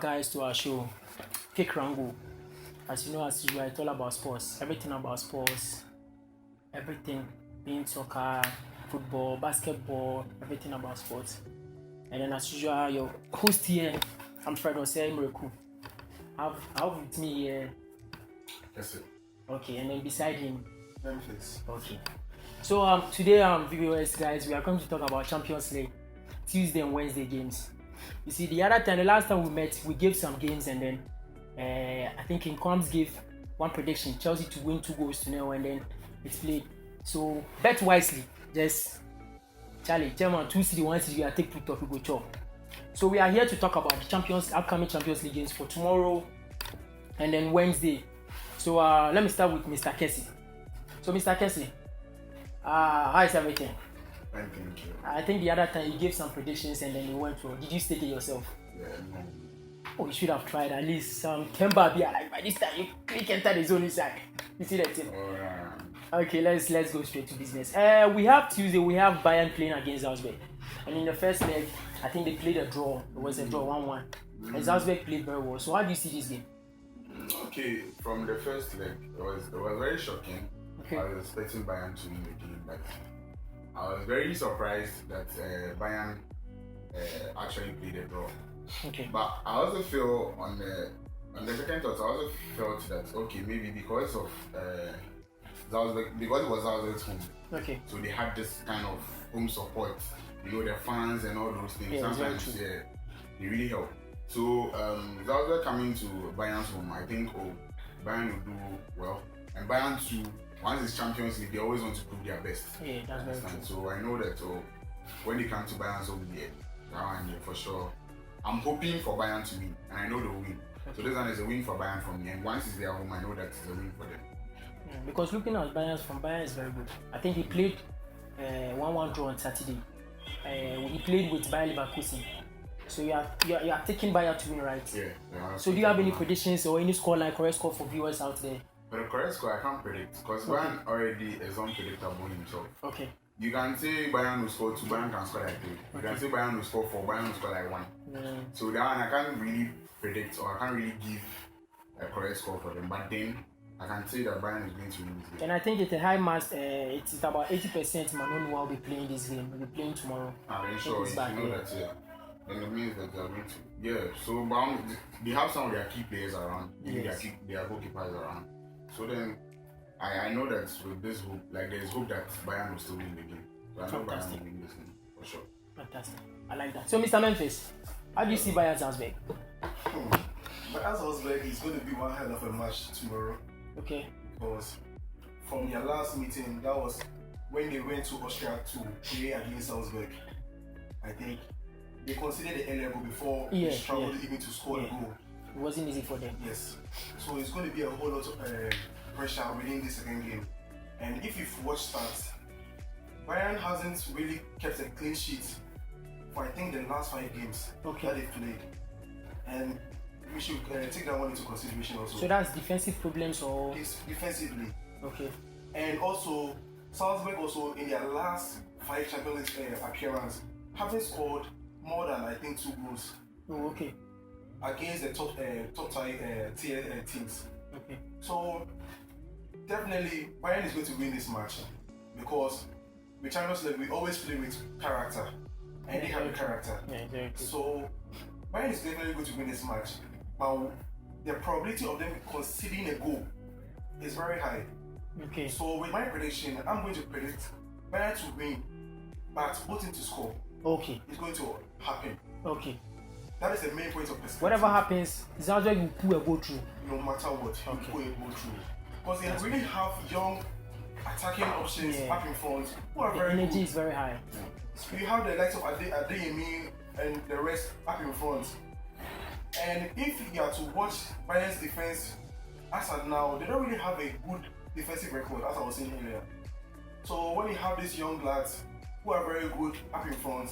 guys, to our show, Kick Rango. As you know, as usual, it's all about sports. Everything about sports. Everything, being soccer, football, basketball, everything about sports. And then as usual, your host here, I'm Fred Osei Mreku. Have with me here. Yes, sir. Okay, and then beside him. Memphis. Okay. So today, viewers, guys, we are going to talk about Champions League, Tuesday and Wednesday games. You see, the last time we met, we gave some games, and then I think King Combs gave one prediction: Chelsea to win 2-0, and then it's played. So bet wisely. Just Charlie, chairman, 2 city, 1 city, I take put off, we go chop. So we are here to talk about the upcoming Champions League games for tomorrow and then Wednesday. So let me start with Mr. Kessie. So Mr. Kessie, how is everything? Thank you. I think the other time you gave some predictions and then you went for. Did you stake it yourself? Yeah, no. Oh, you should have tried at least some Kemba beer. Like by this time you click enter the zone inside. You see that thing? Okay, let's go straight to business. We have Tuesday. We have Bayern playing against Salzburg, and in the first leg, I think they played a draw. It was a draw, 1-1. And Salzburg played very well. So how do you see this game? Okay, from the first leg, it was very shocking. Okay. I was expecting Bayern to win the game, but I was very surprised that Bayern actually played a draw. Okay. But I also feel on the second thought, I also felt that okay, maybe because of Salzburg, because it was Salzburg's home. Okay. So they had this kind of home support, the fans and all those things. Yeah, Sometimes they really help. So Salzburg coming to Bayern's home, I think Bayern will do well. And Bayern too, once it's Champions League, they always want to prove their best. Yeah, that's very true. So I know that when they come to Bayern's home, that one for sure. I'm hoping for Bayern to win, and I know they'll win. Okay. So this one is a win for Bayern from me, and once it's their home, I know that it's a win for them. Yeah, because looking at Bayern is very good. I think he played 1-1 draw on Saturday. He played with Bayer Leverkusen. So you are taking Bayern to win, right? Yeah. So do you have any predictions or any correct score for viewers out there? But the correct score I can't predict because Bayern already is unpredictable himself. Okay. You can say Bayern will score 2, Bayern can score like 3. You can say Bayern will score 4, Bayern will score like 1. So that one I can't really predict or I can't really give a correct score for them. But then I can say that Bayern is going to win this game. And I think it's a high mass. It's about 80% Manon will be playing this game. Will be playing tomorrow. I'm very sure if you know that, yeah. Then it means that they're going to. Yeah, so they have some of their key players around. Yes. Their goalkeepers around. So then I know that with this hope, there's hope that Bayern will still win the game. So I know Bayern will win this game for sure. Fantastic. I like that. So Mr. Memphis, how do you see Bayern Salzburg? Bayern Salzburg is going to be one hell of a match tomorrow. Okay. Because from their last meeting, that was when they went to Austria to play against Salzburg. I think they considered the A level before they struggled even to score a goal. It wasn't easy for them. Yes. So it's going to be a whole lot of pressure within the second game. And if you've watched stats, Bayern hasn't really kept a clean sheet for I think the last 5 games that they've played. And we should take that one into consideration also. So that's defensive problems or? It's defensively. Okay. And also, Salzburg also in their last 5 Champions League appearances haven't scored more than I think 2 goals. Oh, okay. Against the top tier teams. Okay. So definitely Bayern is going to win this match because with Champions League we always play with character, and they have a character. Yeah, exactly. So Bayern is definitely going to win this match, but the probability of them conceding a goal is very high. Okay. So with my prediction, I'm going to predict Bayern to win, but both teams to score. Okay. It's going to happen. Okay. That is the main point of perspective. Whatever happens, Salzburg will pull a goal through. No matter what, he will pull a goal through. Because they really have young attacking options up in front who are very energy good. is very high. So you have the likes of Adeyemi and the rest up in front. And if you are to watch Bayern's defense as of now, they don't really have a good defensive record, as I was saying earlier. So when you have these young lads who are very good up in front,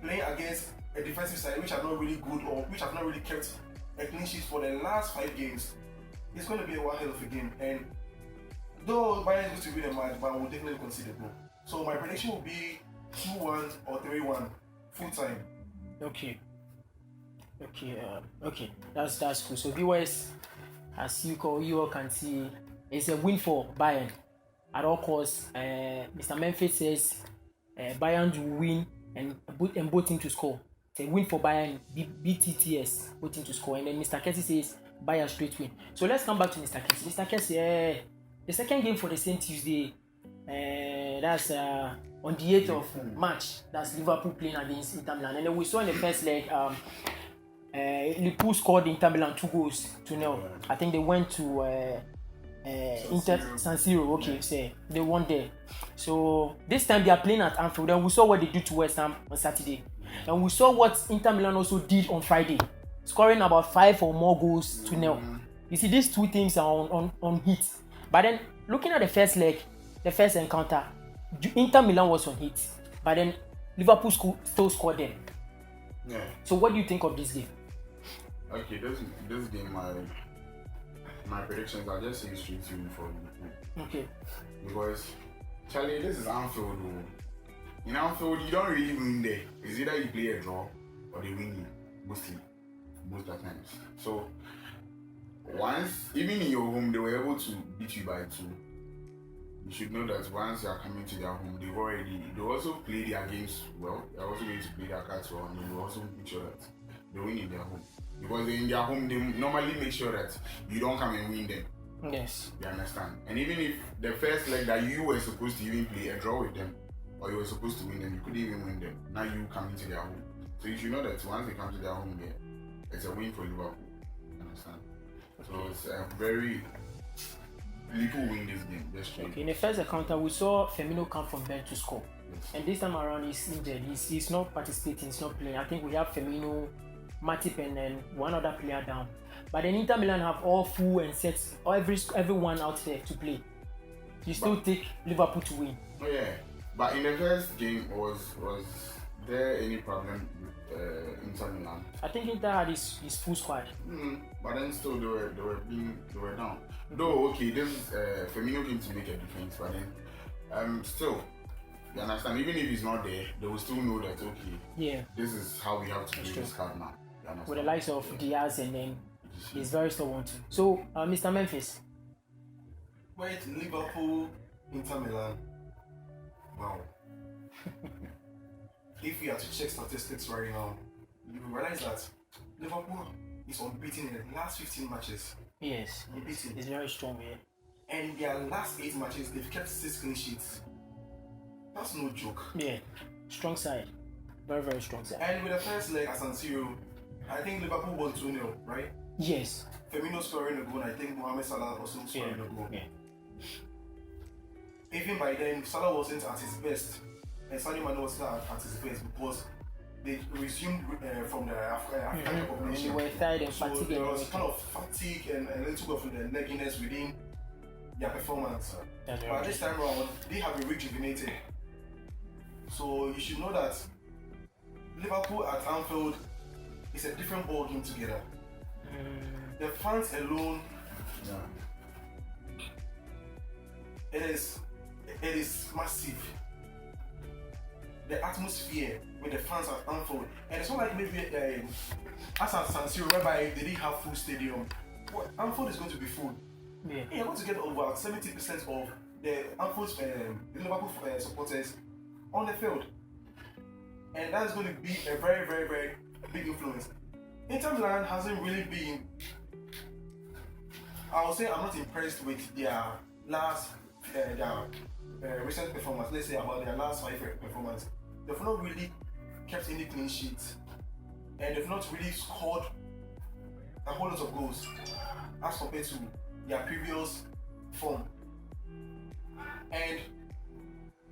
playing against a defensive side which are not really good or which have not really kept a clean sheet for the last 5 games, it's going to be a one hell of a game. And though Bayern is going to win the match, but I will definitely concede a goal. So my prediction will be 2-1 or 3-1 full time. Okay. Okay, that's cool. So viewers, as you all can see, it's a win for Bayern at all costs. Mr. Memphis says Bayern will win and both team to score. It's a win for Bayern, BTTS, both team to score. And then Mr. Kessie says Bayern straight win. So let's come back to Mr. Kessie. Mr. Kessie, the second game for the same Tuesday, that's on the 8th of March. That's Liverpool playing against Inter Milan. And then we saw in the first leg, Liverpool scored Inter Milan 2-0. I think they went to San Siro. Okay, so they won there. So this time they are playing at Anfield. And we saw what they did to West Ham on Saturday. And we saw what Inter Milan also did on Friday, scoring about 5 or more goals to 0. You see, these two things are on hit. But then looking at the first leg, the first encounter, Inter Milan was on hit. But then Liverpool still scored them. Yeah. So what do you think of this game? Okay, this game, my predictions, I'll just say straight to you for you. Okay. Because, Charlie, this is Anfield. Oh. In Anfield, you don't really win there. It's either you play a draw or they win you, most of the times. So, even in your home, they were able to beat you by 2. You should know that once you are coming to their home, they also play their games well. They're also going to play their cards well, and they will also make sure that they win in their home. Because in their home, they normally make sure that you don't come and win them. Yes. You understand? And even if the first leg that you were supposed to even play a draw with them, or you were supposed to win them, you couldn't even win them. Now you come into their home. So you should know that once they come to their home there, it's a win for Liverpool. You understand? So it's a very Liverpool win this game. Just okay. In the first encounter, we saw Firmino come from bench to score. Yes. And this time around, he's injured. He's not participating. He's not playing. I think we have Firmino, Matip, and then one other player down. But then Inter Milan have all full and set, or everyone out there to play. You still take Liverpool to win. Oh yeah. But in the first game, was there any problem with Inter Milan? I think Inter had his full squad. But then still they were down. Though okay, this Firmino came to make a difference, but then still, you understand, even if he's not there, they will still know that okay, this is how we have to play this card now. With the likes of Diaz, and then he's very stubborn too. So Mr. Memphis. Wait, Liverpool, Inter Milan. Wow. If you have to check statistics right now, you will realize that Liverpool is unbeaten in the last 15 matches. Yes, unbeaten. It's very strong here. And in their last 8 matches, they've kept 6 clean sheets. That's no joke. Yeah, strong side. Very, very strong side. And with the first leg at San Siro, I think Liverpool won 2-0, right? Yes. Firmino scoring a goal, and I think Mohamed Salah also scoring a goal. Yeah. Even by then, Salah wasn't at his best, and Sadio Mane wasn't at his best because they resumed from the African Cup of Nations. They were tired and so fatigued. There was kind of fatigue and a little bit of the legginess within their performance. But at this time around, they have been rejuvenated. So you should know that Liverpool at Anfield is a different ball game together. The fans alone, it is massive. The atmosphere with the fans at Anfield, and it's not like maybe as at San Siro, whereby they didn't have full stadium. Well, Anfield is going to be full. You're going to get over 70% of the Anfield's Liverpool supporters on the field, and that's going to be a very, very, very big influence. Inter Milan hasn't really been. I would say I'm not impressed with their last, recent performance. Let's say about their last 5 performance. They've not really kept any clean sheets, and they've not really scored a whole lot of goals as compared to their previous form. And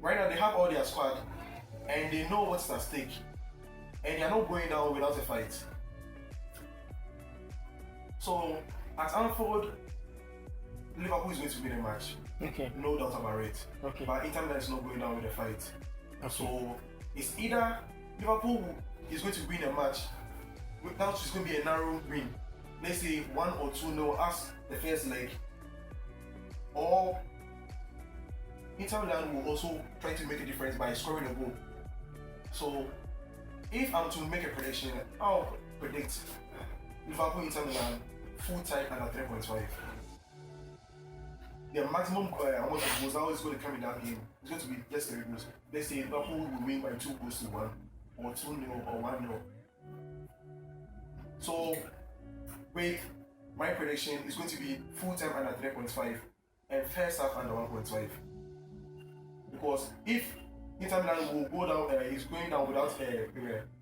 right now they have all their squad, and they know what's at stake, and they are not going down without a fight. So at Anfield, Liverpool is going to win the match. Okay. No doubt about it. Okay. But Inter Milan is not going down with a fight. Okay. So it's either Liverpool is going to win a match, now it's going to be a narrow win. Let's say 1 or 2-0 as the first leg, or Inter Milan will also try to make a difference by scoring a goal. So if I'm to make a prediction, predict Liverpool Inter Milan full time under 3.5. The maximum amount of goals that is going to come in that game is going to be just 3 goals. Let's say Liverpool will win by 2 goals to 1, or 2-0, or 1-0. So, with my prediction, is going to be full time under 3.5 and first half under 1.5. Because if Inter Milan will go down, is going down without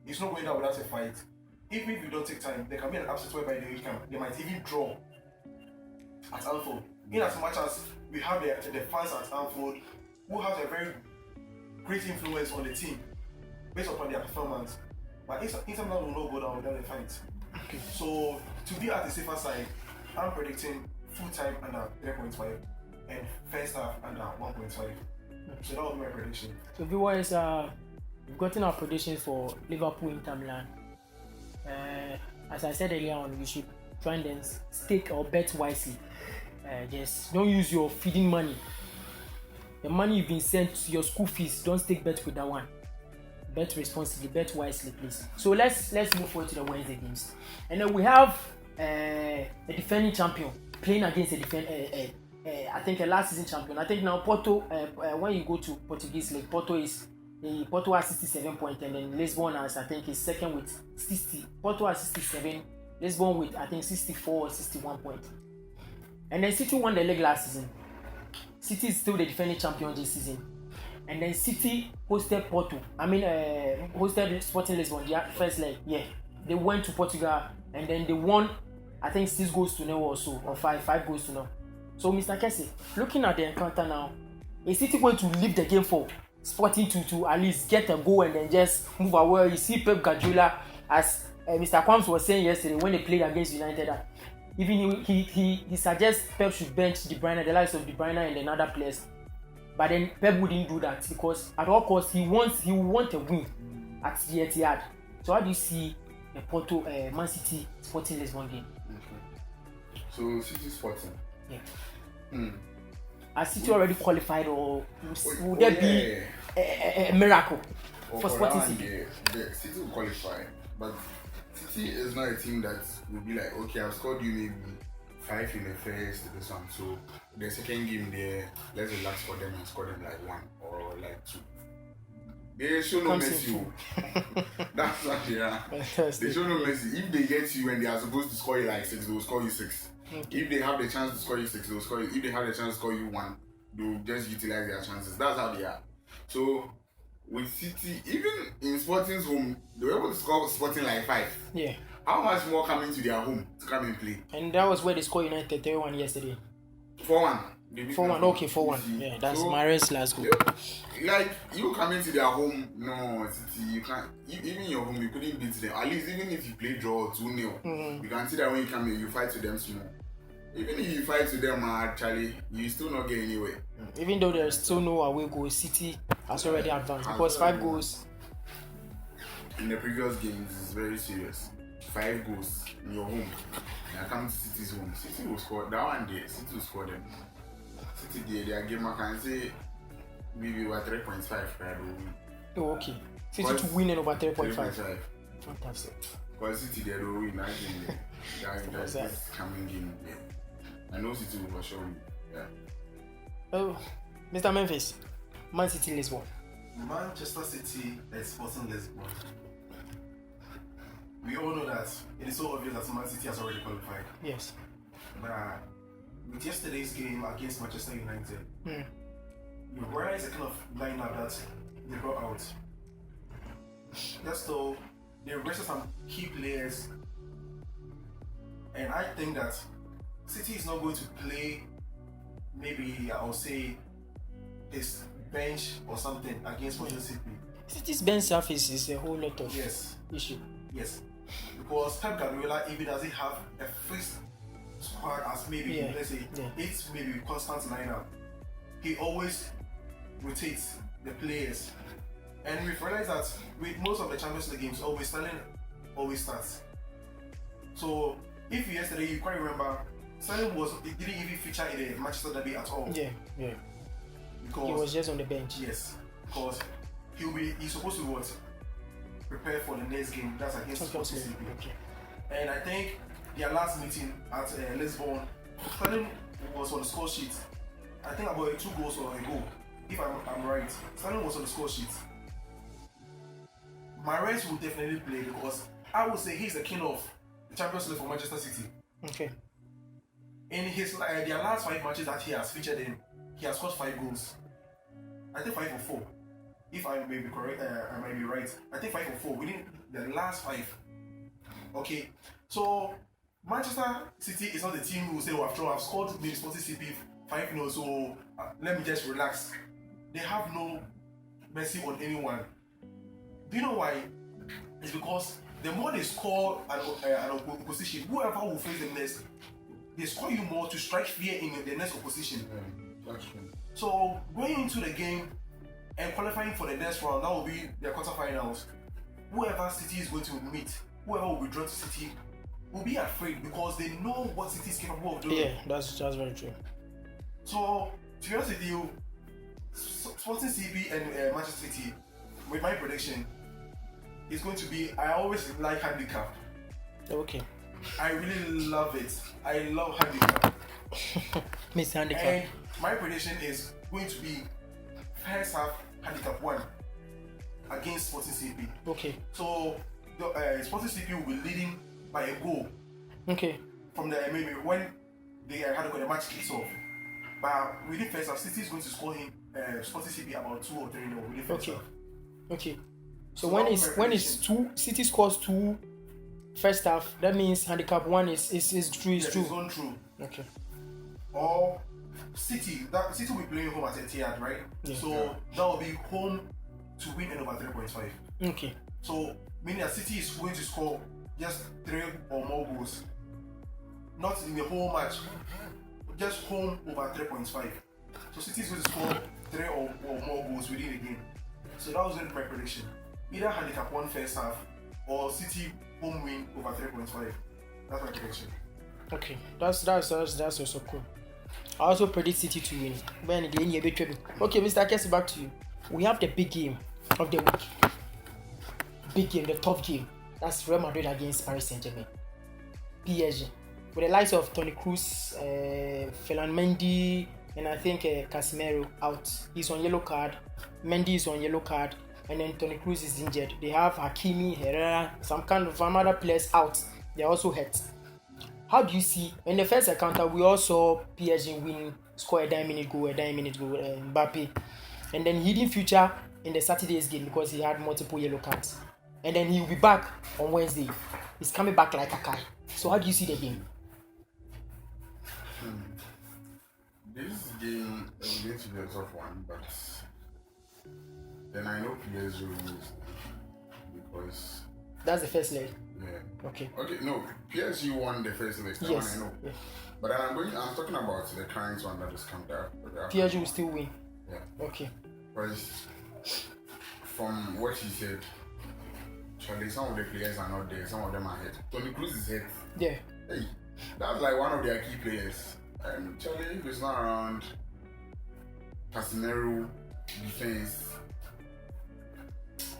it's not going down without a fight. Even if you don't take time, there can be an upset whereby they might even draw at Anfield. In as much as we have the fans at Anfield who have a very great influence on the team based upon their performance, but Inter Milan will not go down without a fight. Okay. So to be at the safer side, I'm predicting full time under 3.5 and first half under 1.5. So that was my prediction. So viewers, we've gotten our predictions for Liverpool Inter Milan. As I said earlier on, you should try and then stake or bet wisely. Just don't use your feeding money. The money you've been sent to your school fees, don't stake bet with that one. Bet responsibly, bet wisely, please. So let's move forward to the Wednesday games. And then we have a defending champion playing against I think a last season champion. I think now Porto, when you go to Portuguese league, Porto has 67 points, and then Lisbon has, I think, is second with 60. Porto has 67, Lisbon with, I think, 64 or 61 points. And then City won the league last season. City is still the defending champion this season. And then City hosted hosted Sporting Lisbon, their first leg. Yeah, they went to Portugal and then they won, I think 6 goals to 0 or so, or 5 goals to 0. So, Mr. Kessie, looking at the encounter now, is City going to leave the game for Sporting to at least get a goal and then just move away? You see Pep Guardiola, as Mr. Kwams was saying yesterday when they played against United, even he suggests Pep should bench De Bruyne, the likes of De Bruyne and then other players. But then Pep wouldn't do that because at all costs he wants a win at the Etihad. So how do you see the Porto Man City Sporting Lisbon game? Okay. So City Sporting. Yeah. Are City already qualified, or would there be a miracle for Sporting City? The City will qualify, but City is not a team that will be like, okay, I've scored you maybe 5 in the first, this one, so the second game there, let's relax for them and score them like 1 or like 2. They show no mercy. That's what they are. They show no mercy. If they get you and they are supposed to score you like 6, they will score you 6. Okay. If they have the chance to score you 6, they'll score you. If they have the chance to score you 1, they'll just utilize their chances. That's how they are. So with City, even in Sporting's home, they were able to score Sporting like 5. Yeah. How much more coming to their home to come and play? And that was where they scored United 3-1 yesterday. 4-1. 4-1. Okay, 4-1. Yeah, that's so, Mahrez's last goal. Like, you coming to their home, no, City, you can't. Even your home, you couldn't beat them. At least, even if you play draw 2-0, you can see that when you come here, you fight to them small. Even if you fight to them, actually, you still not get anywhere. Even though there's still no away goal, City has already advanced because 5 goals. In the previous games, it's very serious. 5 goals in your home. And I come to City's home. City will score that one day. City will score them. City their game, I can say maybe over 3.5 right? Oh, okay. City to win over 3.5. Fantastic. Because City they will win that game. That's this coming game. Yeah. I know City will for sure win. Yeah. Oh, Mr. Memphis, Man City Lisbon. Manchester City and Sporting Lisbon. We all know that it is so obvious that Man City has already qualified. Yes. But with yesterday's game against Manchester United, you realize the kind of lineup that they brought out. Just though they rested some key players, and I think that City is not going to play. Maybe I would say his bench or something against Manchester City. City's bench surface is a whole lot of issue. Yes, because Pep Guardiola even doesn't have a fixed squad as maybe let's say it's maybe constant lineup. He always rotates the players, and we've realized that with most of the Champions League games, Sterling always starts. So if yesterday you quite remember, Sterling didn't even feature in the Manchester derby at all. Yeah. Because he was just on the bench. Yes, because he's supposed to prepare for the next game. That's against Sporting City. Okay. And I think their last meeting at Lisbon, Sterling was on the score sheet. I think about 2 goals or a goal, if I'm right. Sterling was on the score sheet. Mahrez will definitely play because I would say he's the king of the Champions League for Manchester City. Okay. In his their last 5 matches that he has featured in, he has scored 5 goals. I think 5 or 4. If I may be correct, I might be right. I think 5 or 4 within the last 5. Okay, so Manchester City is not the team who say, "Oh, after all, I've scored maybe Sporting CP 5-0, so let me just relax." They have no mercy on anyone. Do you know why? It's because the more they score an opposition, whoever will face them next, they score you more to strike fear in the next opposition. That's true. So going into the game and qualifying for the next round, that will be their quarterfinals. Whoever City is going to meet, whoever will be drawn to City, will be afraid because they know what City is capable of doing. Yeah, that's very true. So to be honest with you, Sporting CP and Manchester City, with my prediction, is going to be. I always like handicap. Okay. I really love it. I love handicap. Miss handicap. And my prediction is going to be first half handicap 1 against Sporting CP. Okay. So the Sporting CP will be leading by a goal. Okay. From the maybe when the match kicks off. But within first half, City is going to score him Sporting CP about 2 or 3 within first half. Okay. So when it's 2, City scores 2 first half, that means handicap 1 is true. Yes, it's gone through. Okay. Or City will be playing home at Etihad, right? Yeah. So that will be home to win and over 3.5. Okay. So meaning that City is going to score just 3 or more goals. Not in the whole match, just home over 3.5. So City is going to score 3 or more goals within the game. So that was going to be my prediction. Either handicap 1 first half or City home win over 3.5. That's my prediction. Okay, that's also cool. I also predict City to win. Okay, Mr. Kessy, back to you. We have the big game of the week. Big game, the tough game. That's Real Madrid against Paris Saint-Germain. PSG. With the likes of Toni Kroos, Ferland Mendy, and I think Casemiro out. He's on yellow card. Mendy is on yellow card. And then Toni Kroos is injured. They have Hakimi, Herrera, some other players out. They're also hurt. How do you see, in the first encounter, we all saw PSG win, score a 9-minute goal, Mbappe. And then he didn't feature in the Saturday's game because he had multiple yellow cards. And then he will be back on Wednesday. He's coming back like a guy. So how do you see the game? This game is going to be a tough one, but then I know PSG will lose because that's the first leg. Yeah. Okay. No, PSG won the first leg. That Yes. one I know. Yeah. But I'm talking about the current one that just come down. PSG will still win. Yeah. Okay. Because from what he said, Charlie, some of the players are not there. Some of them are hurt. Toni Kroos is hurt. Yeah. Hey, that's like one of their key players. And Charlie, if it's not around, Casemiro, defense,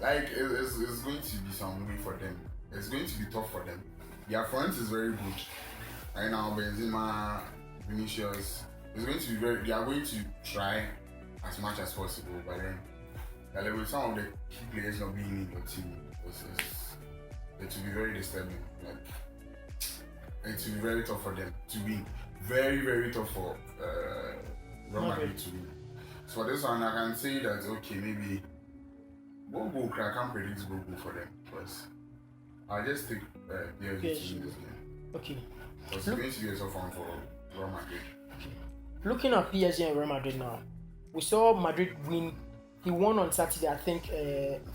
like it's going to be some way for them. It's going to be tough for them. Their front is very good. Right now, Benzema, Vinicius, it's going to be they are going to try as much as possible, but then with some of the key players not being in your team, it will be very disturbing. Like, it will be very tough for them to win. Very, very tough for Real Madrid to win. So for this one, I can say that okay, maybe I can't predict goal for them because I'll just take PSG to win this game. Okay. Because it's going to be a tough one for Real Madrid. Okay. Looking at PSG and Real Madrid now, we saw Madrid win. He won on Saturday, I think,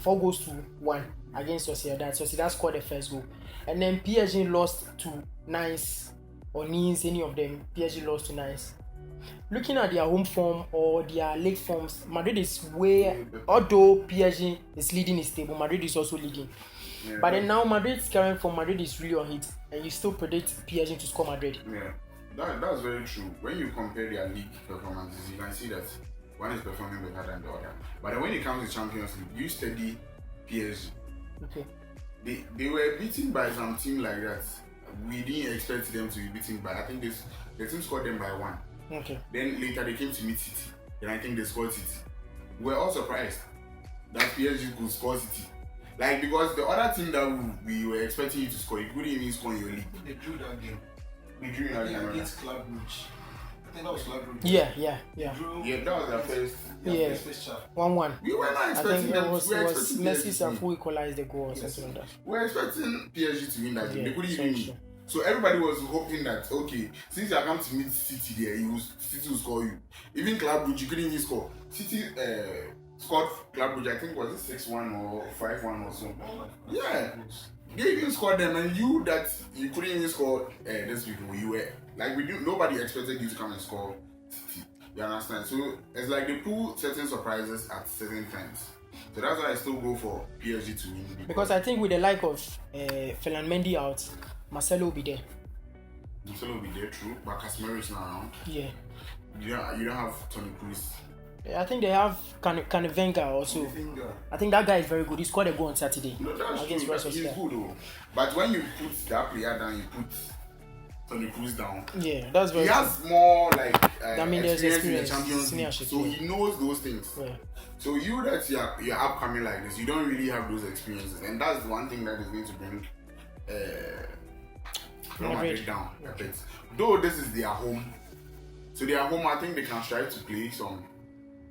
4-1 against Sociedad. Sociedad scored the first goal. And then PSG lost to Nice or Nice, any of them. PSG lost to Nice. Looking at their home form or their league forms, Madrid is although PSG is leading his table, Madrid is also leading. Yeah, but then now Madrid's current form, Madrid is really on hit, and you still predict PSG to score Madrid. Yeah, that's very true. When you compare their league performances, you can see that one is performing better than the other. But then when it comes to Champions League, you study PSG. Okay. they were beaten by some team like that. We didn't expect them to be beaten by. I think the team scored them by 1. Okay. Then later they came to meet City. Then I think they scored City. We were all surprised that PSG could score City. Like, because the other team that we were expecting you to score, you couldn't even score in your league. They drew that game. We drew in that game. Against Club Brugge. I think that was Club Brugge. Yeah. Drew. Yeah, that was their first. Yeah. First chat. 1-1. We were not I expecting think them. it was We were expecting Messi PSG to win. who equalized the goal or something like that. We were expecting PSG to win that game. Yeah, They couldn't so even true. win. So everybody was hoping that, okay, since you are coming to meet City there, City will score you. Even Club Brugge, you couldn't even score. City scored Club Brugge, I think was it 6-1 or 5-1 or so. Yeah. They even scored them, and you couldn't even score these people. You were like, nobody expected you to come and score City. You understand? So it's like they pull certain surprises at certain times. So that's why I still go for PSG to win. Because I think with the like of Ferland Mendy out, Marcelo will be there. Marcelo will be there, true, but Casemiro is not around. Yeah. You don't have Toni Kroos. I think they have Canavenga also. I think that guy is very good. He scored a goal on Saturday No, that's against true. Real He's Sociedad. good though. But when you put that player down, you put Toni Kroos down. Yeah, that's very He good. has more like there's experience in the experience, Champions League, seniorship, so yeah. he knows those things. Yeah. So you're upcoming like this, you don't really have those experiences, and that's the one thing that is going to bring Real Madrid down a bit. Though this is their home, so their home, I think they can strive to play some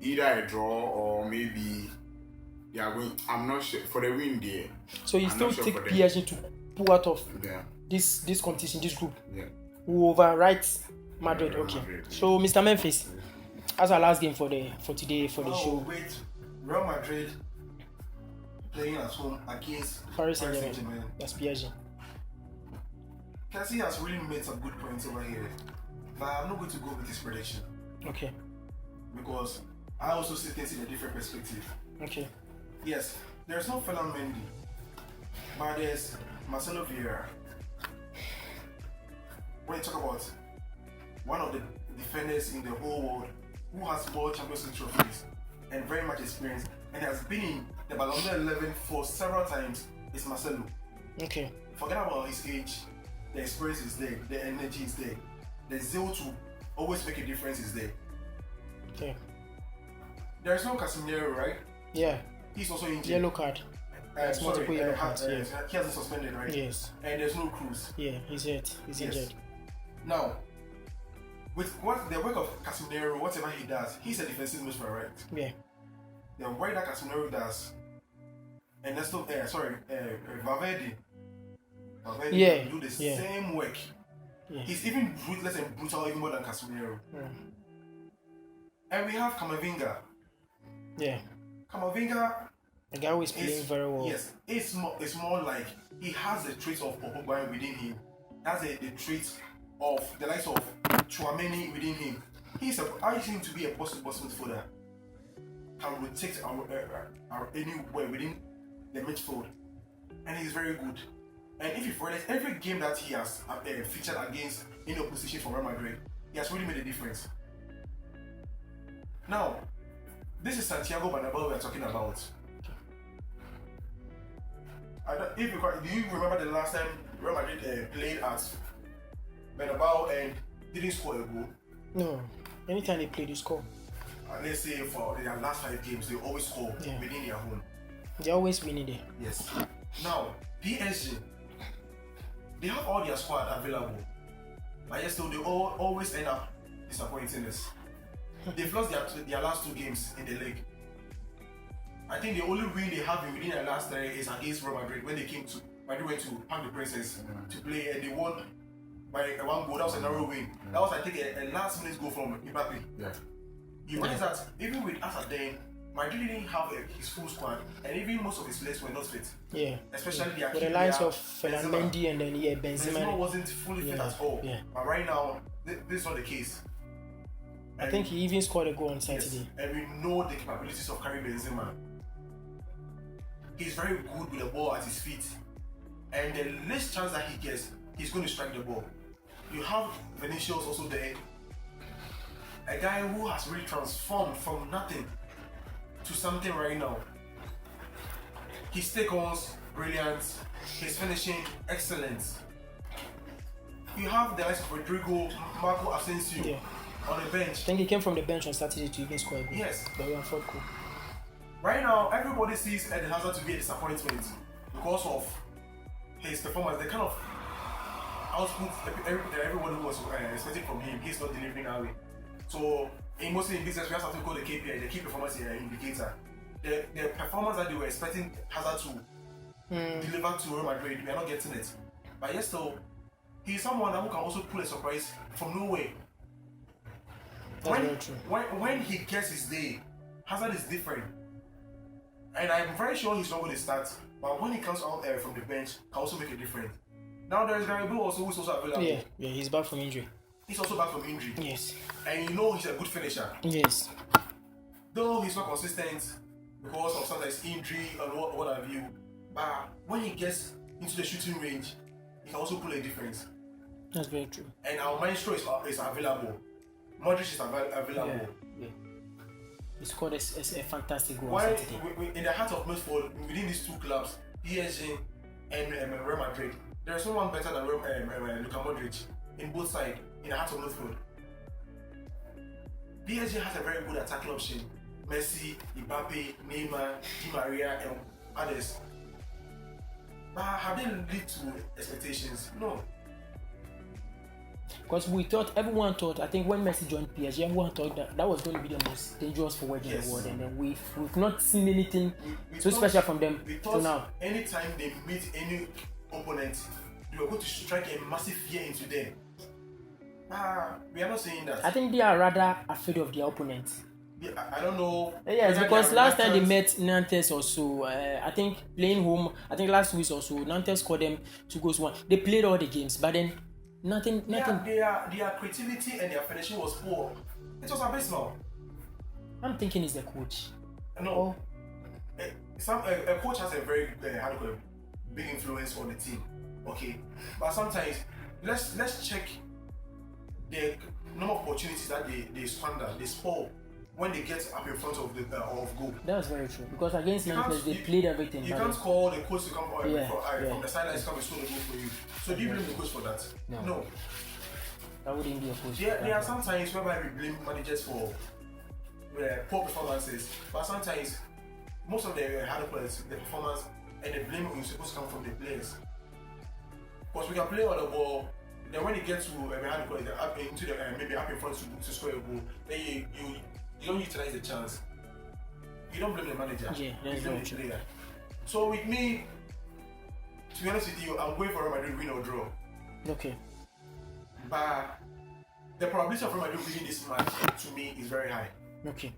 either a draw or maybe they are going. I'm not sure for the win there. So you I'm still not sure take for them. PSG to pull out of Yeah, this competition, this group, yeah. who overwrite Madrid. Real Okay. Madrid, yeah. So Mr. Memphis, that's our last game for today for the Oh, show. wait. Real Madrid playing at home against Paris Saint-Germain. That's PSG. Cassie has really made some good points over here. But I'm not going to go with his prediction Okay. because I also see things in a different perspective. Okay. Yes, there's no Ferland Mendy, but there's Marcelo Vieira. When you talk about one of the defenders in the whole world who has more Champions League trophies and very much experience and has been in the Ballon d'Or 11 for several times, is Marcelo. Okay. Forget about his age, the experience is there, the energy is there, the zeal to always make a difference is there. Okay. There is no Casemiro, right? Yeah. He's also injured. Yellow card. Yes, multiple yellow cards, he hasn't suspended, right? Yes. And there's no Cruz. Yeah, he's hurt. He's Yes. injured. Now, with what the work of Casemiro, whatever he does, he's a defensive midfielder, right? Yeah. The work that Casemiro does, and that's not Valverde. Valverde Yeah, do the yeah. same work. Yeah. He's even ruthless and brutal, even more than Casemiro. Yeah. And we have Camavinga. Yeah. Camavinga The guy who is playing very well. Yes, it's more like he has the traits of Pogba within him. That's the traits of the likes of Chouameni within him. I see him to be a boss midfielder. Can rotate anywhere within the midfield, and he's very good. And if you've realized, every game that he has featured against any opposition for Real Madrid, he has really made a difference. Now, this is Santiago Bernabeu we are talking about. Do you remember the last time Real Madrid played at Bernabeu and didn't score a goal? No. Anytime they play, they score. Let's say for their last 5 games, they always score within their home. They're always winning there. Yes. Now, PSG, they have all their squad available, but yet still they always end up disappointing us. They've lost their last 2 games in the league. I think the only win they have within their last 3 is against Real Madrid when they went to Parc des Princes to play and they won by 1 goal. That was a narrow win. That was, I think, a last minute goal from Mbappe. Yeah. You realize that even with us at then, Madrid didn't have his full squad, and even most of his players were not fit. Yeah. Especially the with the lines of Ferland Mendy and then Benzema wasn't fully fit at all. Yeah. But right now, this is not the case. I think he even scored a goal on Saturday. Yes, and we know the capabilities of Karim Benzema. He's very good with the ball at his feet, and the least chance that he gets, he's going to strike the ball. You have Vinicius also there, a guy who has really transformed from nothing to something right now. His take-ons, brilliant. His finishing, excellent. You have the likes of Rodrigo, Marco Asensio on the bench. I think he came from the bench on Saturday to even score a goal. Yes. Very unfortunate. Right now, everybody sees Eden Hazard to be a disappointment because of his performance. The kind of output that everyone who was expecting from him, he's not delivering that way. So, mostly in business, we have something called the KPI, the key performance indicator. The performance that they were expecting Hazard to deliver to Real Madrid, we are not getting it. But yes, though, he's someone who can also pull a surprise from nowhere. That's very true. When he gets his day, Hazard is different. And I'm very sure he's not going to start. But when he comes out there from the bench, can also make a difference. Now there is Gary also who's also available. Yeah, he's back from injury. He's also back from injury. Yes. And you know he's a good finisher. Yes. Though he's not consistent because of sometimes injury and what have you. But when he gets into the shooting range, he can also pull a difference. That's very true. And our maestro is available. Modric is available. Yeah. He scored a fantastic goal. Why in the heart of midfield within these two clubs, PSG and Real Madrid, there is no one better than Luka Modric in both sides in the heart of midfield. PSG has a very good attacking option. Messi, Mbappe, Neymar, Di Maria, and others. But have they lived to expectations? No. Because everyone thought, I think when Messi joined PSG, everyone thought that was going to be the most dangerous forward in the world, and then we've not seen anything so special from them till now. Anytime they meet any opponent, they were going to strike a massive fear into them. We are not saying that. I think they are rather afraid of their opponent. I don't know. Yes, because last time they met Nantes or so, I think playing home, I think last week or so, Nantes scored them 2-1. They played all the games, but then nothing. Their creativity and their finishing was poor. It was abysmal. I'm thinking it's the coach. No. A coach has a very big influence on the team. Okay, but sometimes let's check the number of opportunities that they squander, they spoil when they get up in front of the of goal. That's very true. Because against Nantes, they played everything. You can't call the coach to come from the sidelines come and score the goal for you. So do you blame the coach for that? No. That wouldn't be a coach. There are some times whereby we blame managers for poor performances, but sometimes most of the hard players, the performance and the blame is supposed to come from the players. Because we can play on the ball, then when it gets to into the maybe up in front to score a goal, then you don't utilize the chance. You don't blame the manager. Yeah, that's very true. Player. So with me, to be honest with you, I'm going for Real Madrid win or draw. Okay. But the probability of Real Madrid winning this match to me is very high. Okay.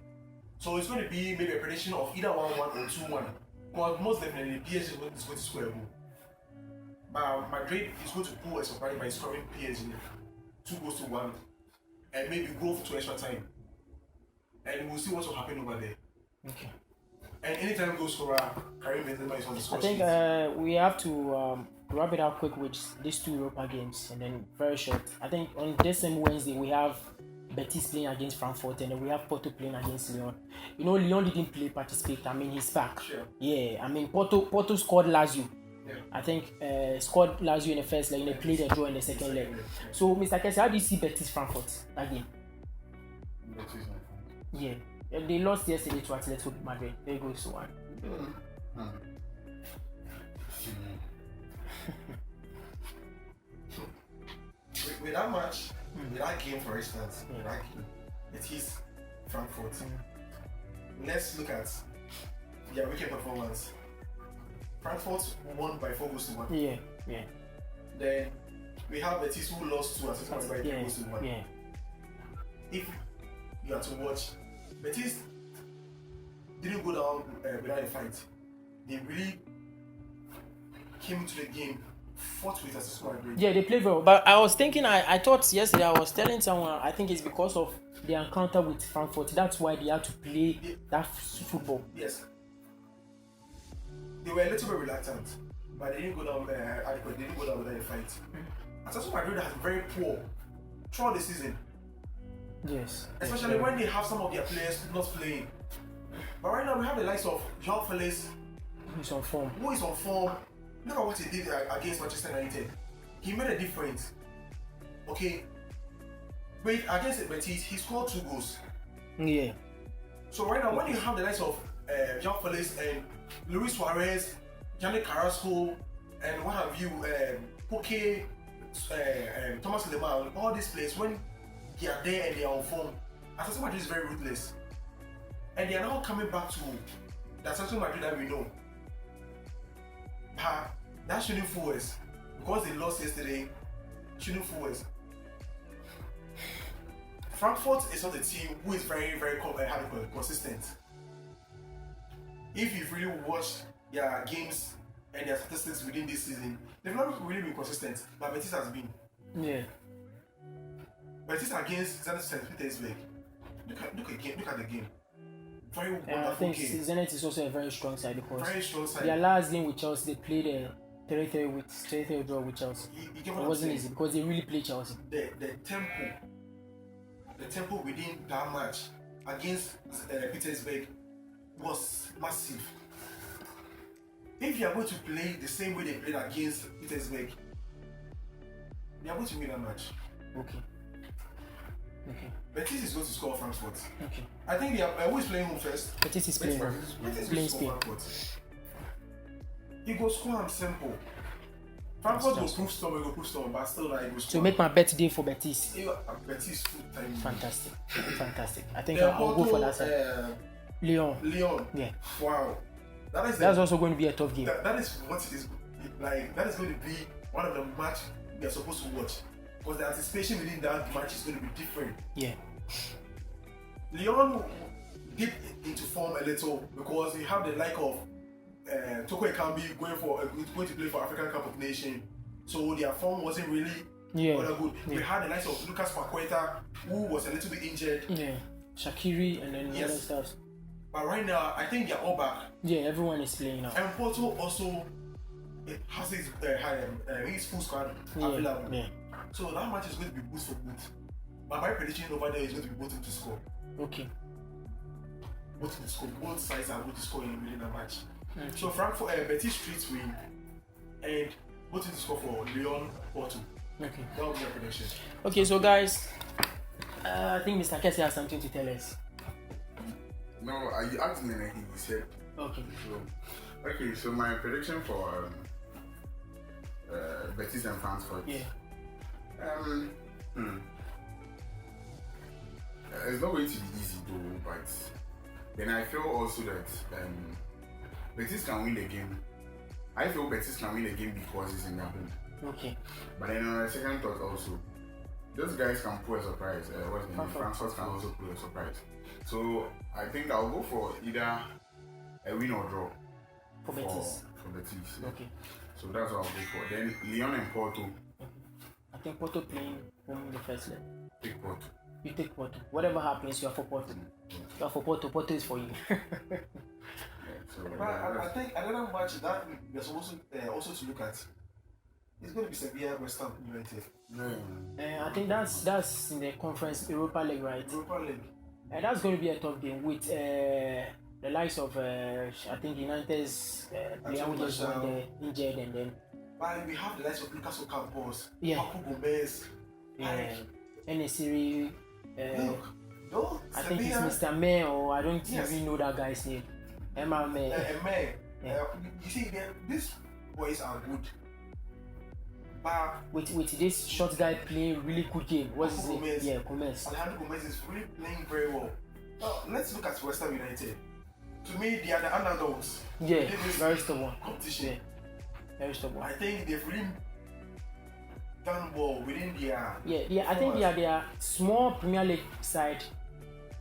So it's going to be maybe a prediction of either 1-1 or 2-1. Because most definitely PSG is going to score a goal. But Madrid is going to pull a surprise by scoring PSG 2-1 and maybe go to extra time. And we'll see what will happen over there. Okay. And anytime goal scorer, Karim Benzema is on the score sheet. I think we have to wrap it up quick with these two Europa games and then very short. I think on this same Wednesday we have Betis playing against Frankfurt and then we have Porto playing against Lyon. You know, Lyon didn't participate. I mean, he's back. Sure. Yeah, I mean, Porto scored Lazio. Yeah. I think scored Lazio in the first leg and they played a draw in the second leg. So, Mr. Kessie, how do you see Betis Frankfurt again? Betis. Yeah, they lost yesterday to Atletico Madrid. There goes one. With that match, with that game, for instance, with that game, Betis Frankfurt. Let's look at their weekend performance. Frankfurt won by 4-1. Yeah. Then we have Betis who lost to Atletico by 3-1. Yeah. If you are to watch, Betis didn't go down without a fight. They really came to the game, fought with Atletico Madrid. Yeah, they played well. But I was thinking, I thought yesterday, I was telling someone, I think it's because of the encounter with Frankfurt. That's why they had to play that football. Yes. They were a little bit reluctant, but they didn't go down adequate. They didn't go down without a fight. Atletico Madrid has been very poor throughout the season. Yes. Especially when they have some of their players not playing. But right now we have the likes of João Felix, who is on form. look at what he did against Manchester United. He made a difference. Okay, but against Betis, he scored 2 goals. Yeah. So right now, when you have the likes of João Felix and Luis Suarez, Yannick Carrasco, and what have you, Poké, Thomas Lemar, all these players, when they are there and they are on form, Atletico Madrid is very ruthless. And they are now coming back to the Atletico Madrid that we know. But that shouldn't fool us. Because they lost yesterday, shouldn't fool us. Frankfurt is not a team who is very, very consistent. If you've really watched their games and their statistics within this season, they've not really been consistent, but Betis has been. Yeah. Betis against Zenit St. Petersburg. Look at the game. Very I wonderful think game. Zenit is also a very strong side because Very strong side. their last game with Chelsea, they played a 3-3 draw with Chelsea. You get It what I'm wasn't saying? easy because they really played Chelsea. The tempo within that match against Petersburg was massive. If you are going to play the same way they played against Petersburg, they are going to win that match. Okay. Betis is going to score Frankfurt. Okay. I think they are always playing home first. Betis is playing. Betis is going Playing to Spain. score Frankfurt. He go score and simple. Frankfurt will prove storm, but still like, he will So score. make my bet today for Betis. Betis full time. Fantastic. I think Then I'll go for that side. Leon. Leon. Yeah. Wow. That's also going to be a tough game. That is what it is like. That is going to be one of the match we are supposed to watch because the anticipation within that match is going to be different. Yeah. Leon dipped into form a little because we have the like of Toko Ekambi going to play for African Cup of Nations, so their form wasn't really all that good. Yeah. We had the likes of Lucas Paqueta who was a little bit injured. Yeah. Shaqiri and then Yes. other stuff. But right now, I think they're all back. Yeah, everyone is playing now. And Porto also has his full squad available. Yeah. So that match is going to be boost for boot. But my prediction over there is going to be both to score. Okay. Both to score. Both sides are going to score within the match. Okay. So Frankfurt, Betis Streets win, and both to score for Lyon Porto. Okay. That will be my prediction. Okay, so guys, I think Mr. Kessie has something to tell us. No, you asked me and he said. Okay. So my prediction for Betis and Frankfurt. Yeah. It's not going to be easy though, but then I feel also that Betis can win the game. I feel Betis can win the game because it's in their home. Okay. But then on a second thought also, those guys can pull a surprise. Frankfurt can also pull a surprise. So I think I'll go for either a win or draw For Betis. For Betis. Yeah. Okay. So that's what I'll go for. Then Lyon and Porto. I think Porto playing home in the first leg. Take Porto. You take Porto. Whatever happens, you are for Porto. You are for Porto. Porto is for you. So But I think another match that we're supposed to also to look at is going to be Sevilla West Ham United. I think that's in the conference Europa League, right? Europa League. And that's going to be a tough game with the likes of I think United's player who just won the injured and then. But we have the likes of Lucas Ocampos, Yeah. Papu Gomez. Enesiri. Look, no, I think Sevilla, it's Mr. May or I don't Yes. even know that guy's name. Emma May. Man, Yeah. you see, these boys are good. But With this short guy playing really good game. What's his name? Gomez. Yeah, Gomez. Alejandro Gomez is really playing very well. Now, let's look at West Ham United. To me, they are the underdogs. Yeah, in this very stubborn. competition. Yeah, very stubborn. I think they've really done well within their. Yeah. I think they are their small Premier League side.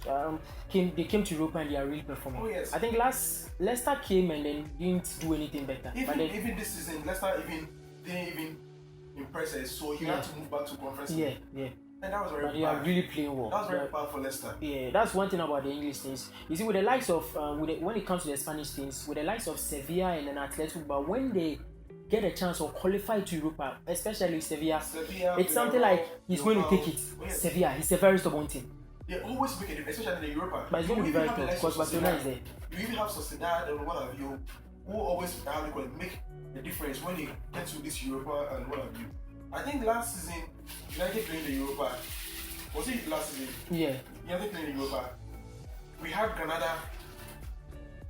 They came to Europe and they are really performing. Oh, yes. I think Leicester came and then didn't do anything better. But then, Even this season, Leicester didn't even impress us, so he had to move back to conference. yeah. And that was very But they are bad. really playing well. That was very bad for Leicester. Yeah, that's one thing about the English teams. You see, with the likes of when it comes to the Spanish teams, with the likes of Sevilla and then Atletico, but when they get a chance or qualify to Europa, especially Sevilla, it's something like he's going to take it. Oh, yes. Sevilla, he's a very stubborn team. They always make it, especially in the Europa. But it's going to be very tough because Barcelona is there. You even have Sociedad and what have you. who always make the difference when they get to this Europa and what have you. I think last season, United playing the Europa. Was it last season? Yeah. United playing the Europa. We had Granada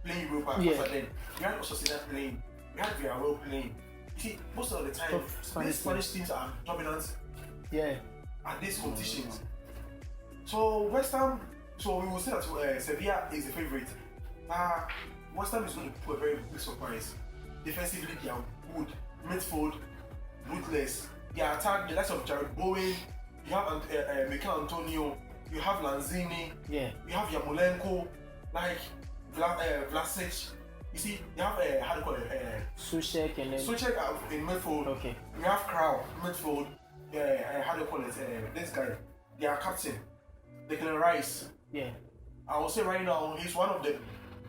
playing Europa. Yeah. Then we had Osasuna playing. We had Villarreal playing. You see, most of the time, these Spanish teams are dominant. Yeah. At these competitions. So West Ham. So we will say that Sevilla is the favourite. West Ham is going to put a very big surprise. Defensively, they are good. Midfield, ruthless. They attack the likes of Jared Bowen. You have Mikel Antonio. You have Lanzini. Yeah. You have Yarmolenko. Like Vlasic. You see, you have how do you call it? Souček and then Souček in midfield. Okay. We have Krau midfield. How do you call it? This guy, their captain, Declan Rice. Yeah. I will say right now, he's one of the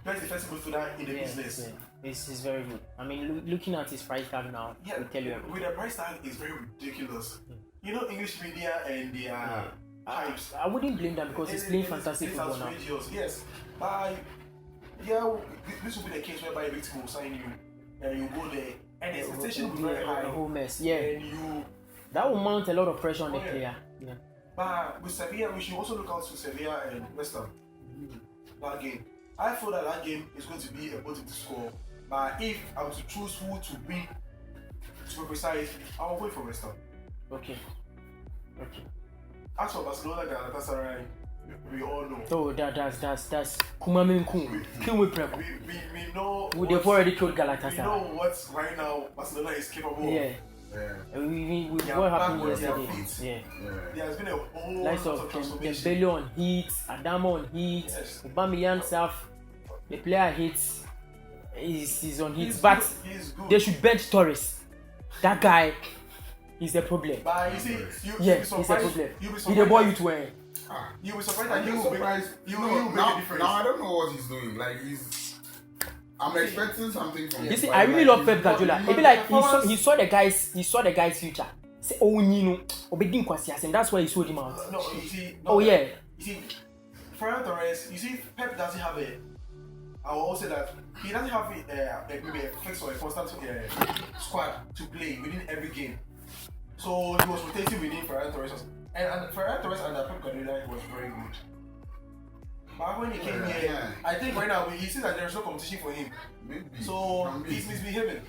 best defensive midfielder in the business. Yeah. It's very good. I mean, looking at his price tag now, Yeah, will tell you everything. with the price tag, it's very ridiculous. You know, English media and their hypes. I wouldn't blame them because he's playing fantastic it's football now. outrageous. Yes, but yeah, this will be the case whereby a big team will sign you, and you go there, and the expectation will be very high. The whole mess. Yeah. And you. That will mount a lot of pressure on the Oh, yeah. player. Yeah. But with Sevilla, we should also look out to Sevilla and West Ham. That game. I feel that game is going to be a bottom to score. But if I was to choose who to win, to be precise, I will wait for West Ham. Okay. Okay. As for Barcelona, Galatasaray, we all know. So that's Kumaminkum. Kill with Prem. We know. They've already killed We Galatasaray. know what right now Barcelona is capable Yeah. of. Yeah. We They are what happened back on their yesterday? feet. Yeah. There has been a whole Likes lot of transformation. Dembele on heat, Adama on heat, Yes. Aubameyang self. The player hits. He's on heat, He's but good. He's good. they should bench Torres. That guy is the problem. But you see, Yeah, you'll be he's a surprised. problem. You'll be He's the boy surprised. you wear. You'll be surprised I'm that just surprised. you No, will make a now difference. I don't know what he's doing. Like I'm expecting something from You him. see, but I really like, love Pep Guardiola. he's He be not- like he saw the guy's future. Say, oh, you know, obedient kwasi, and that's why he sold him out. No, you see. Oh yeah, You see, Ferran Torres. You see, Pep doesn't have a. I will also say that he doesn't have maybe a fixed or a constant squad to play within every game. So he was rotating within Ferran Torres, and Ferran Torres under Pep Guardiola was very good. But when he came here, Yeah. I think right now he sees that there is no competition for him. Maybe. So Can be. he's misbehaving.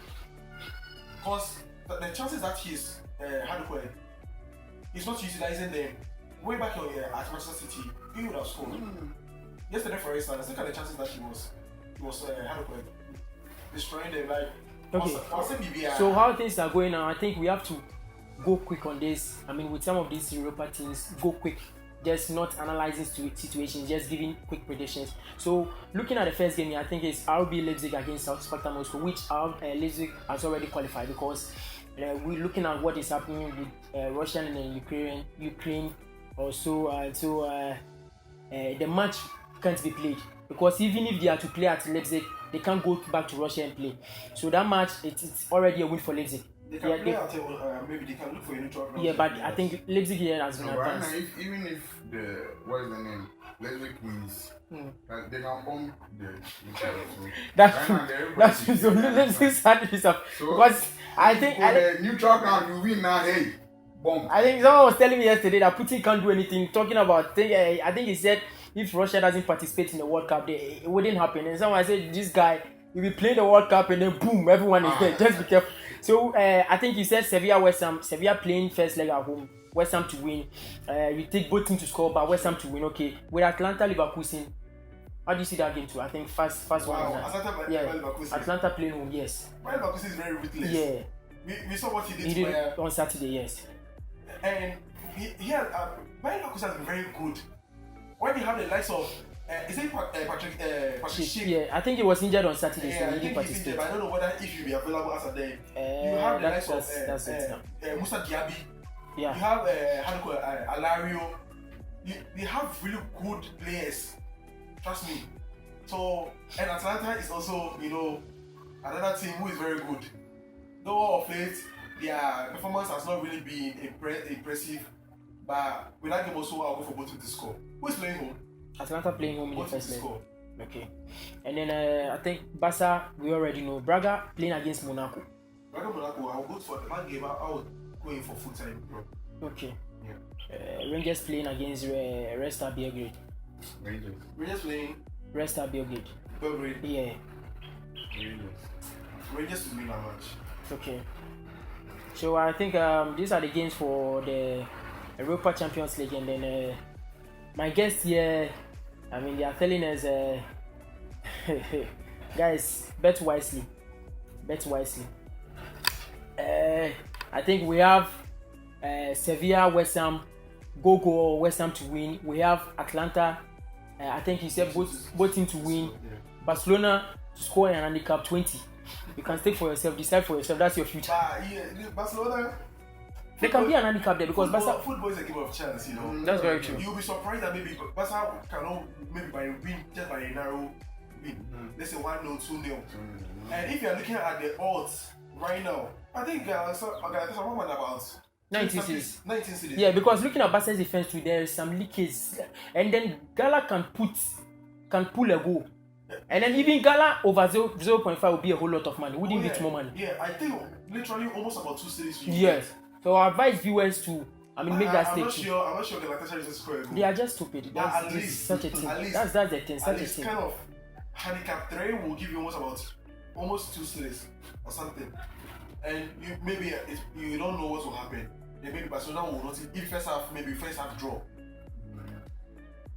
Because the chances that he's how do you call it? He's not utilizing them. Way back at Manchester City, he would have scored. Yesterday, for instance, look at the chances that he was how do you call it? Destroying them. Like Okay. BBI. So how things are going now, I think we have to go quick on this. I mean, with some of these Europa teams, go quick. Just not analyzing situations, just giving quick predictions. So looking at the first game, I think it's RB Leipzig against Sparta Moscow, which Leipzig has already qualified because we're looking at what is happening with Russia and Ukraine also. The match can't be played because even if they are to play at Leipzig, they can't go back to Russia and play. So that match, it's already a win for Leipzig. They can play out, maybe they can look for a neutral ground. Yeah, but I think Leipzig here has been No, right now, advanced. even if what is the name? Leipzig wins, like, they can bomb the neutral. So That's right now, everybody that's is so doing Leipzig's had this up So, because I think for the neutral ground, you win now. Hey, bomb. I think someone was telling me yesterday that Putin can't do anything. Talking about I think he said if Russia doesn't participate in the World Cup, it wouldn't happen. And someone said this guy will be playing the World Cup and then boom, everyone is there. Just be careful. So I think he said Sevilla playing first leg at home, West Ham to win. You take both teams to score, but West Ham to win. Okay, with Atlanta Leverkusen, how do you see that game too? I think fast Wow, one. Atlanta Leverkusen. Atlanta playing home, yes. Leverkusen is very ruthless. Yeah, We saw what he did, he did on Saturday, yes. and he had Leverkusen has been very good. When you have the likes of is it Patrick Schick? Yeah, I think he was injured on Saturday, Yeah, so I he didn't think he's injured, participate. but I don't know whether if he'll be available as a day. You have the likes That's it now. of Musa Diaby. Yeah. You have how do you call it, Alario. You have really good players. Trust me. So and Atlanta is also another team who is very good. Though of late their performance has not really been impressive, but with that game also I'll go for both to score. Who is playing home? Atlanta playing home in the Both to first leg. score. Okay. And then I think Barca, we already know. Braga playing against Monaco. Braga Monaco, I'll go for that game. I would go in for full time, bro. Okay. Yeah. Rangers playing against Red Star Belgrade. Rangers playing Red Star Belgrade. Belgrade. Yeah. Rangers to win that match. Okay. So I think these are the games for the Europa Champions League, and then my guests here, I mean, they are telling us, guys, bet wisely. Bet wisely. I think we have Sevilla, West Ham, go West Ham to win. We have Atlanta. I think he said both team to win. Barcelona to score an handicap 20. You can stake for yourself, decide for yourself. That's your future. Barcelona. There can be an handicap there because football is a game of chance, you know. That's very true. You'll be surprised that maybe Barca cannot maybe by win just by a narrow win. Let's say 1-0, 2-0. And if you're looking at the odds right now, I think there's one about 19 cities. 19 cities. Yeah, because looking at Barca's defense too, there is some leakage, and then Gala can pull a goal. And then even Gala over 0.5 will be a whole lot of money. Wouldn't be more money. Yeah, I think literally almost about 2 cities. Yes. So I advise viewers to, make that stake. I'm not sure Galatasaray is a square goal. They are just stupid. At least such a thing. That's the thing. Such a thing. Kind of handicap 3 will give you almost 2 cities or something. And you don't know what will happen. Then maybe Barcelona will not. If first half draw.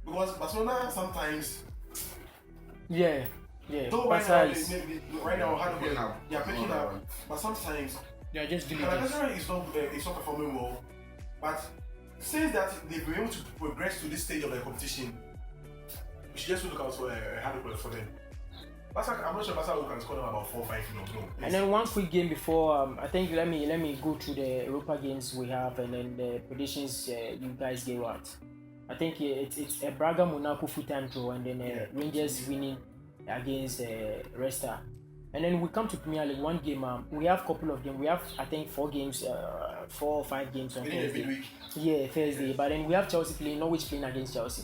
Because Barcelona sometimes. Yeah. Though right now, they are picking up, but sometimes they are just doing Galatasaray is not performing well. But since that they've been able to progress to this stage of the competition, we should just look out for for them. I'm not sure Barca can score them about 4-5. No. And then one quick game before I think let me go through the Europa games we have, and then the predictions you guys gave out. I think it's a Braga Monaco full-time draw, and then Rangers winning against Red Star. And then we come to Premier League, one game. We have a couple of games. We have, I think, 4 games, 4 or 5 games on Thursday. Yeah, Thursday. But then we have Chelsea playing, Norwich playing against Chelsea.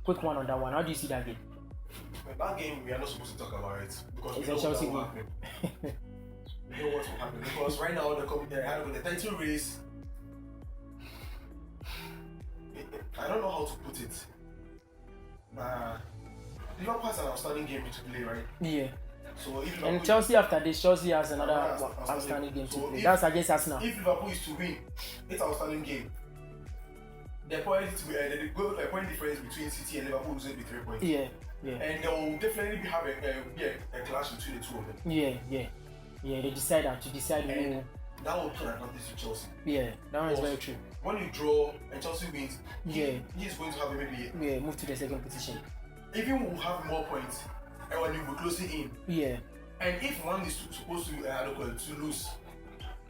Quick one on that one. How do you see that game? That game, we are not supposed to talk about it because it's we know Chelsea what will happen. We know what will happen because right now the title race. I don't know how to put it. Liverpool has an outstanding game to play, right? Yeah. So if and Chelsea after this, Chelsea has another outstanding game to play. That's against Arsenal. If Liverpool is to win, it's an outstanding game. The point difference between City and Liverpool is going to be 3 points. Yeah. And there will definitely have a clash between the two of them. Yeah. They decide who. That will play an advantage to Chelsea. Yeah, that one is very true. When you draw and Chelsea wins, he's going to have move to the second position. Even will have more points, and when you will be closing in. Yeah. And if one is supposed to lose,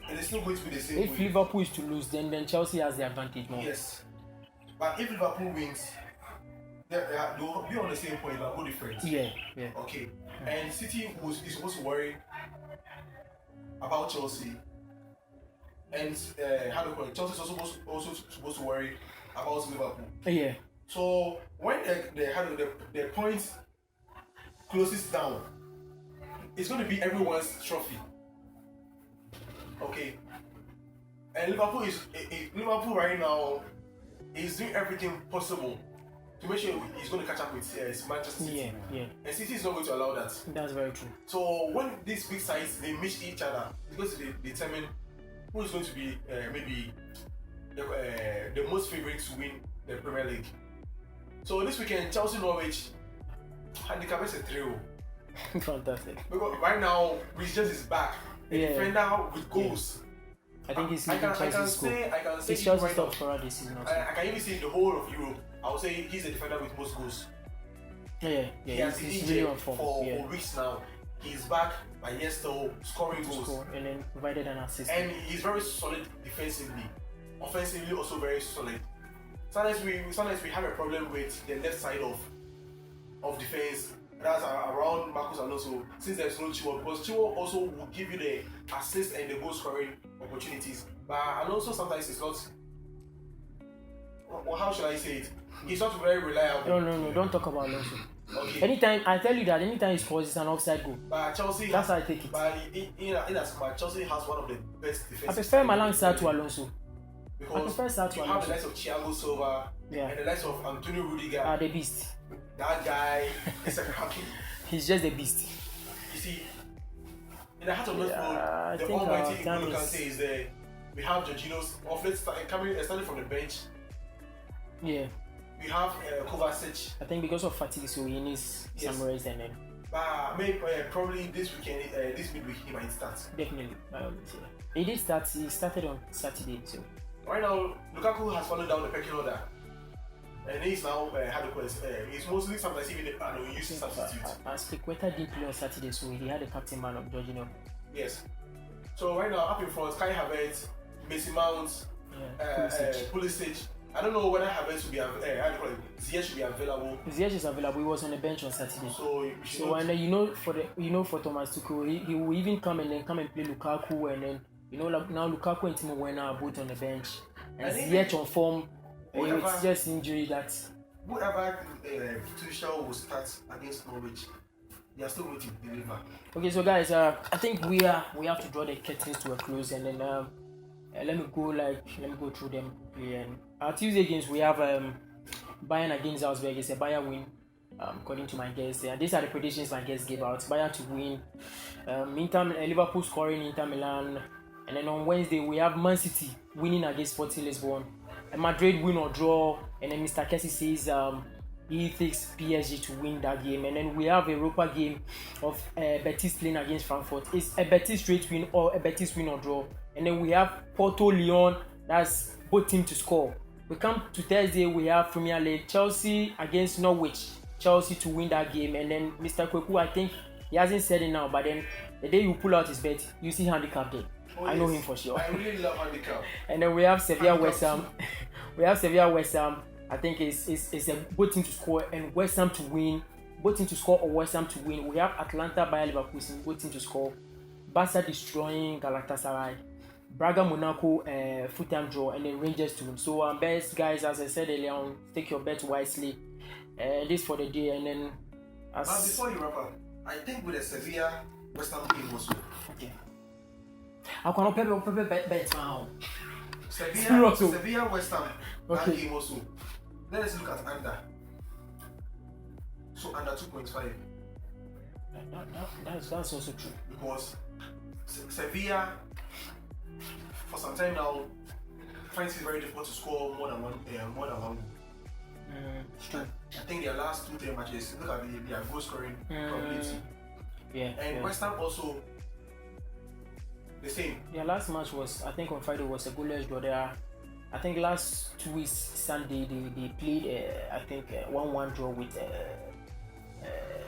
it is still going to be the same. If Liverpool is to lose, then Chelsea has the advantage more. Yes. But if Liverpool wins, they will be on the same point, but no difference. Yeah. Okay. And City is supposed to worry about Chelsea. And Chelsea is also supposed to worry about Liverpool. Yeah. So when the points closes down, it's going to be everyone's trophy. Okay. And Liverpool right now is doing everything possible to make sure he's going to catch up with Manchester City. Yeah. And City is not going to allow that. That's very true. So when these big sides they meet each other, it's going to determine who is going to be maybe the most favorite to win the Premier League. So this weekend, Chelsea Norwich handicap is a 3-0. Fantastic. Because right now, Reece James is back. A defender with goals. I think he's leading Chelsea's score. I can say it's Chelsea's top scorer this season also. I can even say the whole of Europe. I would say he's a defender with most goals. Yeah. He has been injured for weeks now. He's back by yesterday scoring goals. And then provided an assist. And he's very solid defensively. Offensively also very solid. Sometimes we have a problem with the left side of defense. That's around Marcos Alonso. Since there's no Chilwell, because Chilwell also will give you the assist and the goal scoring opportunities. But Alonso sometimes is not. Well, how should I say it? He's not very reliable. No, don't talk about Alonso. Okay. Anytime I tell you that anytime he scores, it's an offside goal. But Chelsea, That's how I take it. But in as much, Chelsea has one of the best defensive. I prefer Malang Sarr to Alonso. Because I prefer Sarr to you have Alonso. the likes of Thiago Silva and the likes of Antonio Rudiger. The beast. That guy is a cracky. He's just a beast. You see, in the heart of Liverpool, I the think almighty time N'Golo is- Kante is there. We have Jorginho's off late starting from the bench. Yeah, We have Kovacic. I think because of fatigue, so he needs Yes. some rest and then Maybe probably this weekend, this midweek he might start. definitely. He did start. He started on Saturday, so Right now, Lukaku has fallen down the pecking order, and he's now he's mostly sometimes even using substitute. Aspilicueta didn't play on Saturday, so he had a captain man of Jorginho. Yes. So right now, up in front, Kai Havertz, Mason Mount, Pulisic. I don't know whether Havertz will be Ziyech should be available. Ziyech is available. He was on the bench on Saturday. So And then for Thomas Tuchel, he will even come and play Lukaku, and then now Lukaku and Timo Werner are both on the bench, and Ziyech on form. It's just injury that. Whoever Tuchel will start against Norwich, they are still waiting to deliver. Okay, so guys, I think we have to draw the curtains to a close, and then let me go through them quickly. And our Tuesday games, we have Bayern against Salzburg. It's a Bayern win, according to my guests. These are the predictions my guests gave out. Bayern to win. Liverpool scoring Inter Milan, and then on Wednesday we have Man City winning against Sporting Lisbon. Madrid win or draw, and then Mr. Kessie says he thinks PSG to win that game. And then we have a Europa game of Betis playing against Frankfurt. It's a Betis straight win or a Betis win or draw. And then we have Porto Lyon, that's both teams to score. We come to Thursday, we have Premier League, Chelsea against Norwich. Chelsea to win that game. And then Mr. Kweku, I think he hasn't said it now, but then the day you pull out his bet, you see handicap there. I know him for sure. I really love handicap. And then we have Sevilla West Ham. We have Sevilla West Ham. I think it's a both team to score and West Ham to win. Both team to score or West Ham to win. We have Atlanta by Leverkusen, both team to score. Barca destroying Galatasaray. Braga Monaco full-time draw, and then Rangers to win. So best guys, as I said earlier on, take your bet wisely. This for the day, and then before you wrap up, I think with the Sevilla West Ham game also. Okay. I cannot pay bet now. Sevilla West Ham okay. game also. Let us look at under. So under 2.5. That's also true. Because Sevilla, for some time now, finds it very difficult to score more than one goal. True. I think their last 2-3 matches, look at their goal scoring probability. And West Ham also the same. Their last match was, I think on Friday, was a goalless draw. There, I think last 2 weeks Sunday they played I think 1-1 draw with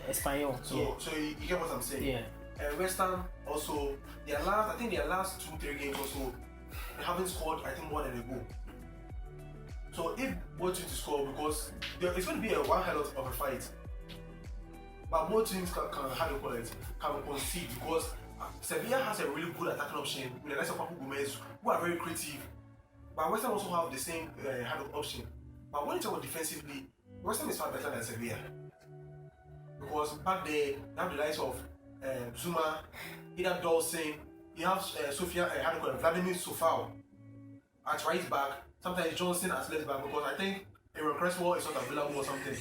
Espanyol. So you get what I'm saying? Yeah. West Ham also their last 2-3 games also they haven't scored I think more than a goal. So if both teams to score, because it's going to be a one hell of a fight, but both teams can concede because Sevilla has a really good attacking option with the likes of Papu Gomez who are very creative, but West Ham also have the same option. But when you talk about defensively, West Ham is far better than Sevilla because back there you have the likes of Zuma, Ida Dawson, you have Vladimir Sofao at right back, sometimes Johnson at left back because I think Aaron Cresswell is not available or something.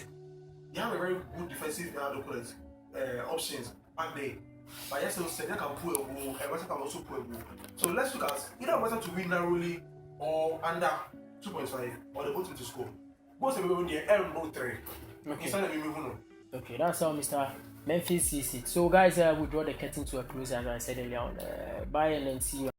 You have a very good defensive options back there. But yes, Sevilla can pull a goal and West Ham can also pull a goal. So let's look at either West Ham to win narrowly or under 2.5 or the both to score. Both of them near Aaron 3. Okay, that's how Mr. Memphis sees it. So guys, we draw the curtain to a close as I said earlier on. Bye and then see you.